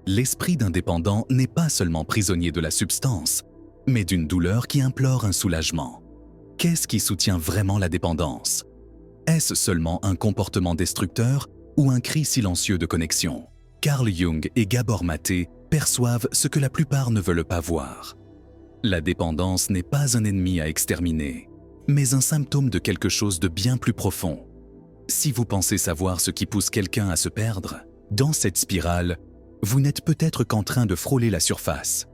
L'esprit d'un dépendant n'est pas seulement prisonnier de la substance, mais d'une douleur qui implore un soulagement. Qu'est-ce qui soutient vraiment la dépendance? Est-ce seulement un comportement destructeur ou un cri silencieux de connexion? Carl Jung et Gabor Maté perçoivent ce que la plupart ne veulent pas voir. La dépendance n'est pas un ennemi à exterminer, mais un symptôme de quelque chose de bien plus profond. Si vous pensez savoir ce qui pousse quelqu'un à se perdre, dans cette spirale, vous n'êtes peut-être qu'en train de frôler la surface.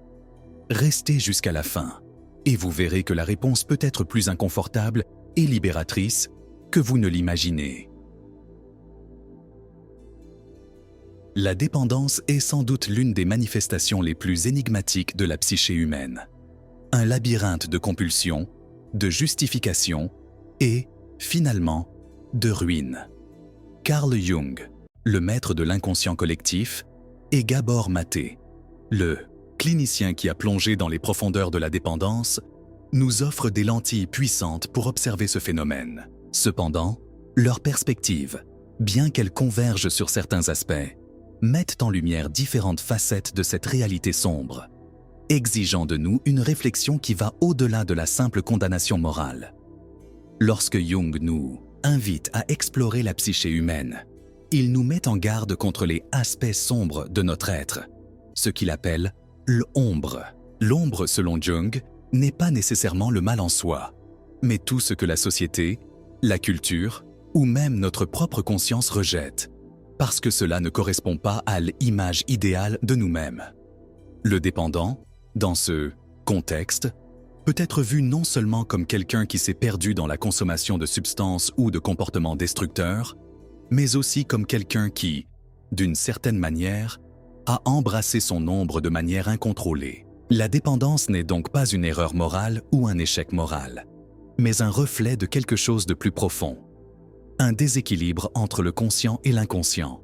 Restez jusqu'à la fin, et vous verrez que la réponse peut être plus inconfortable et libératrice que vous ne l'imaginez. La dépendance est sans doute l'une des manifestations les plus énigmatiques de la psyché humaine. Un labyrinthe de compulsions, de justifications et, finalement, de ruines. Carl Jung, le maître de l'inconscient collectif, et Gabor Maté, le clinicien qui a plongé dans les profondeurs de la dépendance, nous offrent des lentilles puissantes pour observer ce phénomène. Cependant, leurs perspectives, bien qu'elles convergent sur certains aspects, mettent en lumière différentes facettes de cette réalité sombre, exigeant de nous une réflexion qui va au-delà de la simple condamnation morale. Lorsque Jung nous invite à explorer la psyché humaine, il nous met en garde contre les aspects sombres de notre être, ce qu'il appelle l'ombre. L'ombre, selon Jung, n'est pas nécessairement le mal en soi, mais tout ce que la société, la culture ou même notre propre conscience rejette, parce que cela ne correspond pas à l'image idéale de nous-mêmes. Le dépendant, dans ce contexte, peut être vu non seulement comme quelqu'un qui s'est perdu dans la consommation de substances ou de comportements destructeurs, mais aussi comme quelqu'un qui, d'une certaine manière, a embrassé son ombre de manière incontrôlée. La dépendance n'est donc pas une erreur morale ou un échec moral, mais un reflet de quelque chose de plus profond. Un déséquilibre entre le conscient et l'inconscient.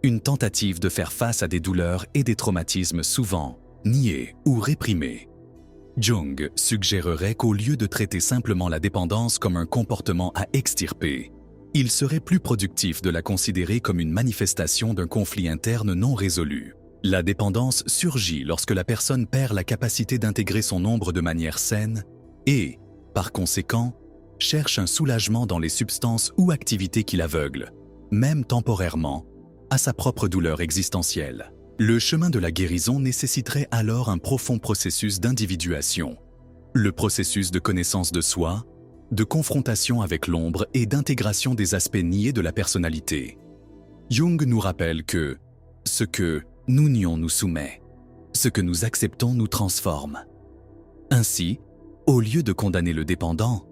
Une tentative de faire face à des douleurs et des traumatismes souvent niés ou réprimés. Jung suggérerait qu'au lieu de traiter simplement la dépendance comme un comportement à extirper, il serait plus productif de la considérer comme une manifestation d'un conflit interne non résolu. La dépendance surgit lorsque la personne perd la capacité d'intégrer son ombre de manière saine et, par conséquent, cherche un soulagement dans les substances ou activités qui l'aveuglent, même temporairement, à sa propre douleur existentielle. Le chemin de la guérison nécessiterait alors un profond processus d'individuation, le processus de connaissance de soi, de confrontation avec l'ombre et d'intégration des aspects niés de la personnalité. Jung nous rappelle que ce que nous nions nous soumet, ce que nous acceptons nous transforme. Ainsi, au lieu de condamner le dépendant,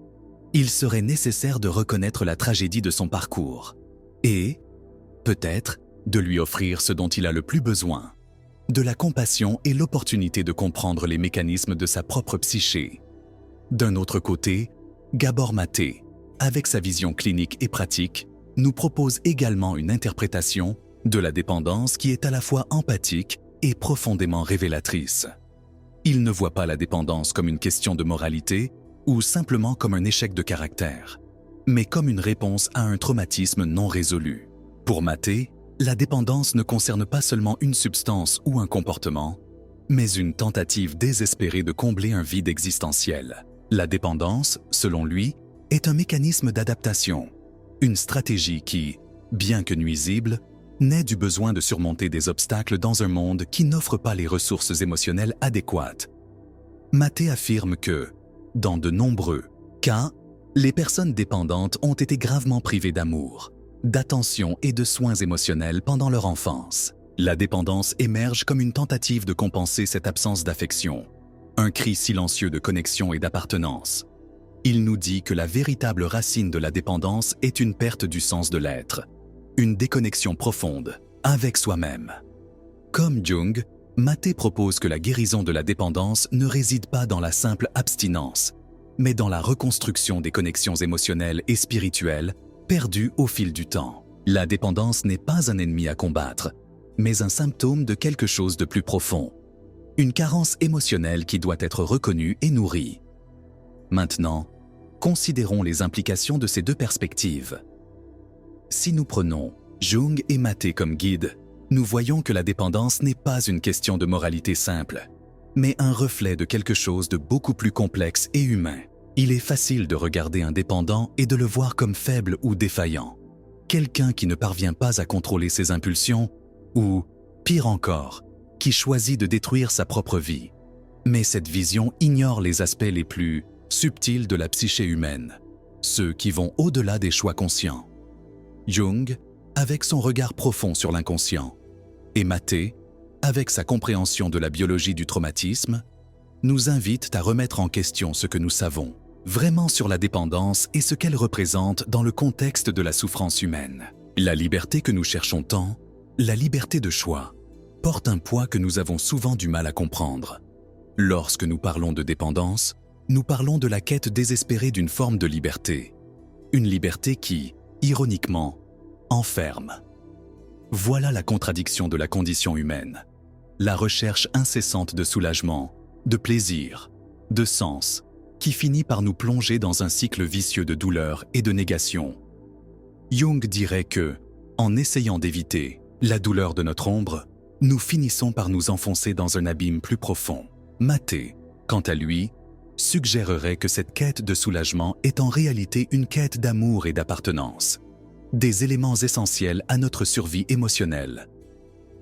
il serait nécessaire de reconnaître la tragédie de son parcours et, peut-être, de lui offrir ce dont il a le plus besoin, de la compassion et l'opportunité de comprendre les mécanismes de sa propre psyché. D'un autre côté, Gabor Maté, avec sa vision clinique et pratique, nous propose également une interprétation de la dépendance qui est à la fois empathique et profondément révélatrice. Il ne voit pas la dépendance comme une question de moralité ou simplement comme un échec de caractère, mais comme une réponse à un traumatisme non résolu. Pour Maté, la dépendance ne concerne pas seulement une substance ou un comportement, mais une tentative désespérée de combler un vide existentiel. La dépendance, selon lui, est un mécanisme d'adaptation, une stratégie qui, bien que nuisible, naît du besoin de surmonter des obstacles dans un monde qui n'offre pas les ressources émotionnelles adéquates. Maté affirme que, dans de nombreux cas, les personnes dépendantes ont été gravement privées d'amour, d'attention et de soins émotionnels pendant leur enfance. La dépendance émerge comme une tentative de compenser cette absence d'affection, un cri silencieux de connexion et d'appartenance. Il nous dit que la véritable racine de la dépendance est une perte du sens de l'être, une déconnexion profonde avec soi-même. Comme Jung, Maté propose que la guérison de la dépendance ne réside pas dans la simple abstinence, mais dans la reconstruction des connexions émotionnelles et spirituelles perdues au fil du temps. La dépendance n'est pas un ennemi à combattre, mais un symptôme de quelque chose de plus profond. Une carence émotionnelle qui doit être reconnue et nourrie. Maintenant, considérons les implications de ces deux perspectives. Si nous prenons Jung et Maté comme guides, nous voyons que la dépendance n'est pas une question de moralité simple, mais un reflet de quelque chose de beaucoup plus complexe et humain. Il est facile de regarder un dépendant et de le voir comme faible ou défaillant, quelqu'un qui ne parvient pas à contrôler ses impulsions ou, pire encore, qui choisit de détruire sa propre vie. Mais cette vision ignore les aspects les plus subtils de la psyché humaine, ceux qui vont au-delà des choix conscients. Jung, avec son regard profond sur l'inconscient, et Maté, avec sa compréhension de la biologie du traumatisme, nous invitent à remettre en question ce que nous savons vraiment sur la dépendance et ce qu'elle représente dans le contexte de la souffrance humaine. La liberté que nous cherchons tant, la liberté de choix, porte un poids que nous avons souvent du mal à comprendre. Lorsque nous parlons de dépendance, nous parlons de la quête désespérée d'une forme de liberté. Une liberté qui, ironiquement, enferme. Voilà la contradiction de la condition humaine. La recherche incessante de soulagement, de plaisir, de sens, qui finit par nous plonger dans un cycle vicieux de douleur et de négation. Jung dirait que, en essayant d'éviter la douleur de notre ombre, nous finissons par nous enfoncer dans un abîme plus profond. Maté, quant à lui, suggérerait que cette quête de soulagement est en réalité une quête d'amour et d'appartenance, des éléments essentiels à notre survie émotionnelle.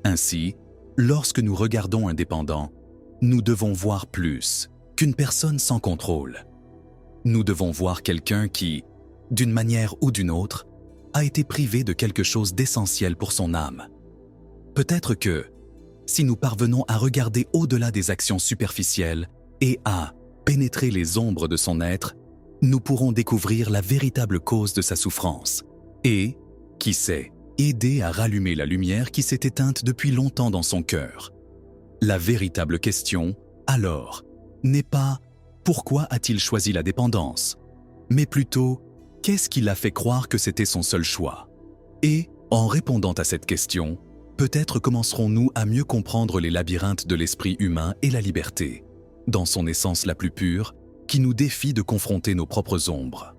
Ainsi, lorsque nous regardons un dépendant, nous devons voir plus qu'une personne sans contrôle. Nous devons voir quelqu'un qui, d'une manière ou d'une autre, a été privé de quelque chose d'essentiel pour son âme. Peut-être que, si nous parvenons à regarder au-delà des actions superficielles et à pénétrer les ombres de son être, nous pourrons découvrir la véritable cause de sa souffrance et, qui sait, aider à rallumer la lumière qui s'est éteinte depuis longtemps dans son cœur. La véritable question, alors, n'est pas « pourquoi a-t-il choisi la dépendance ?», mais plutôt « qu'est-ce qui l'a fait croire que c'était son seul choix ?» Et, en répondant à cette question, peut-être commencerons-nous à mieux comprendre les labyrinthes de l'esprit humain et la liberté, dans son essence la plus pure, qui nous défie de confronter nos propres ombres.